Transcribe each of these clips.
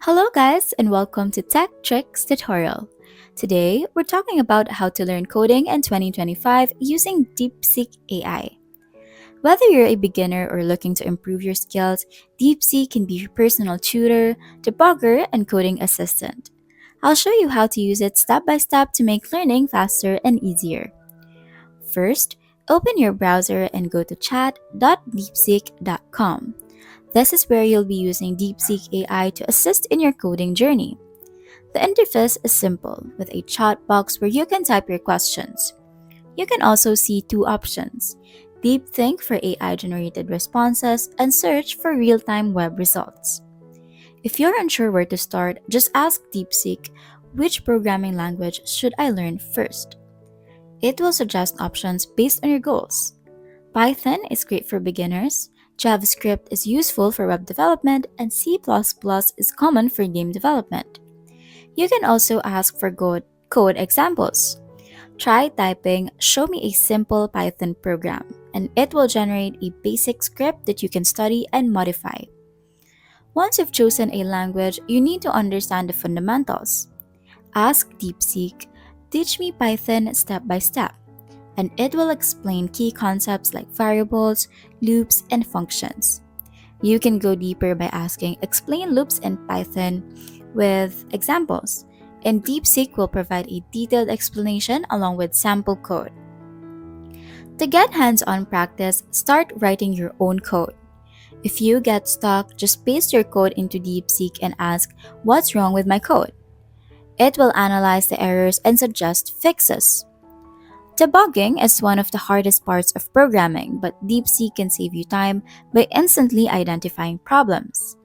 Hello, guys, and welcome to Tech Tricks tutorial. Today, we're talking about how to learn coding in 2025 using DeepSeek AI. Whether you're a beginner or looking to improve your skills, DeepSeek can be your personal tutor, debugger, and coding assistant. I'll show you how to use it step by step to make learning faster and easier. First, open your browser and go to chat.deepseek.com. This is where you'll be using DeepSeek AI to assist in your coding journey. The interface is simple, with a chat box where you can type your questions. You can also see two options: Deep Think for AI generated responses and Search for real time web results. If you're unsure where to start, just ask DeepSeek, which programming language should I learn first? It will suggest options based on your goals. Python is great for beginners, JavaScript is useful for web development, and C++ is common for game development. You can also ask for code examples. Try typing "Show me a simple Python program," and it will generate a basic script that you can study and modify. Once you've chosen a language, you need to understand the fundamentals. Ask DeepSeek, "Teach me Python step by step," and it will explain key concepts like variables, loops, and functions. You can go deeper by asking, "Explain loops in Python with examples," and DeepSeek will provide a detailed explanation along with sample code. To get hands on practice, start writing your own code. If you get stuck, just paste your code into DeepSeek and ask, "What's wrong with my code?" It will analyze the errors and suggest fixes. Debugging is one of the hardest parts of programming, but DeepSeek can save you time by instantly identifying problems.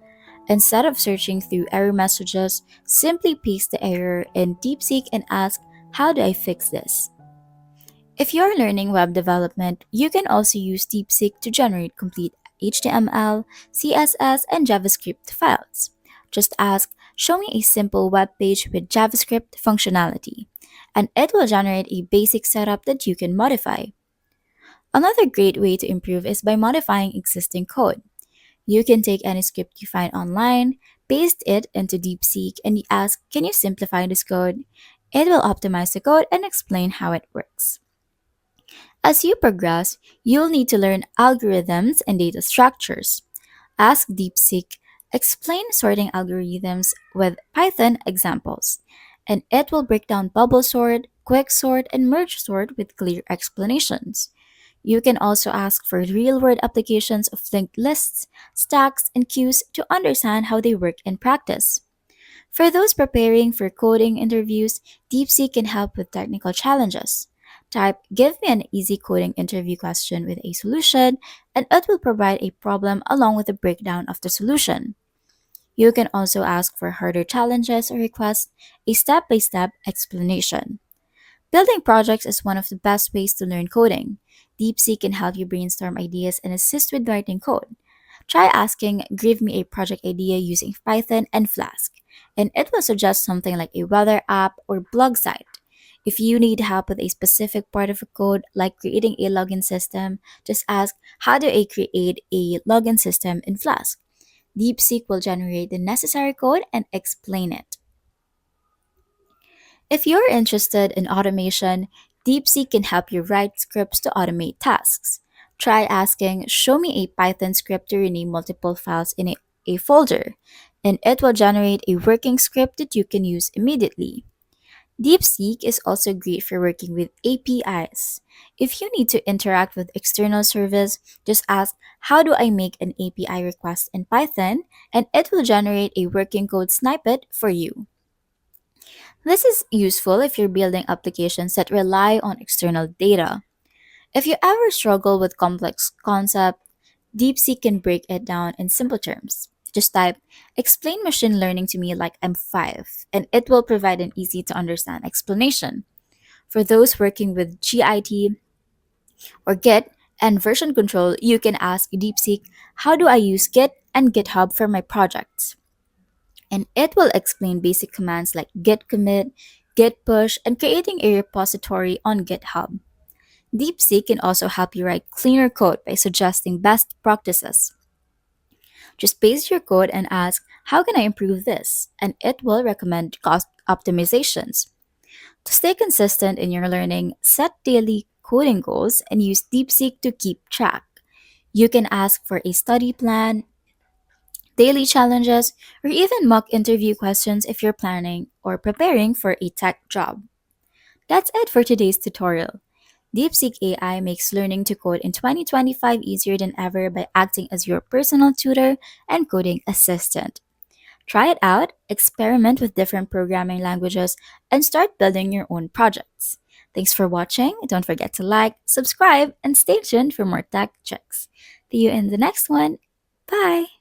Instead of searching through error messages, simply paste the error in DeepSeek and ask, "How do I fix this?" If you're learning web development, you can also use DeepSeek to generate complete HTML, CSS, and JavaScript files. Just ask, "Show me a simple web page with JavaScript functionality," and it will generate a basic setup that you can modify. Another great way to improve is by modifying existing code. You can take any script you find online, paste it into DeepSeek, and ask, "Can you simplify this code?" It will optimize the code and explain how it works. As you progress, you'll need to learn algorithms and data structures. Ask DeepSeek, "Explain sorting algorithms with Python examples," and it will break down bubble sort, quick sort, and merge sort with clear explanations. You can also ask for real world applications of linked lists, stacks, and queues to understand how they work in practice. For those preparing for coding interviews, DeepSeek can help with technical challenges. Type, "Give me an easy coding interview question with a solution," and it will provide a problem along with a breakdown of the solution. You can also ask for harder challenges or request a step by step explanation. Building projects is one of the best ways to learn coding. DeepSeek can help you brainstorm ideas and assist with writing code. Try asking, "Give me a project idea using Python and Flask," and it will suggest something like a weather app or blog site. If you need help with a specific part of a code, like creating a login system, just ask, "How do I create a login system in Flask?" DeepSeek will generate the necessary code and explain it. If you're interested in automation, DeepSeek can help you write scripts to automate tasks. Try asking, "Show me a Python script to rename multiple files in a folder," and it will generate a working script that you can use immediately. DeepSeek is also great for working with APIs. If you need to interact with external service, just ask, "How do I make an API request in Python?" and it will generate a working code snippet for you. This is useful if you're building applications that rely on external data. If you ever struggle with complex concept, DeepSeek can break it down in simple terms. Just type, "Explain machine learning to me like I'm 5," and it will provide an easy to understand explanation. For those working with Git or Git and version control, you can ask DeepSeek, "How do I use Git and GitHub for my projects?" And it will explain basic commands like git commit, git push, and creating a repository on GitHub. DeepSeek can also help you write cleaner code by suggesting best practices. Just paste your code and ask, how can I improve this? And it will recommend cost optimizations. To stay consistent in your learning, set daily coding goals and use DeepSeek to keep track. You can ask for a study plan, daily challenges, or even mock interview questions if you're planning or preparing for a tech job. That's it for today's tutorial. DeepSeek AI makes learning to code in 2025 easier than ever by acting as your personal tutor and coding assistant. Try it out, experiment with different programming languages, and start building your own projects. Thanks for watching. Don't forget to like, subscribe, and stay tuned for more tech tricks. See you in the next one. Bye!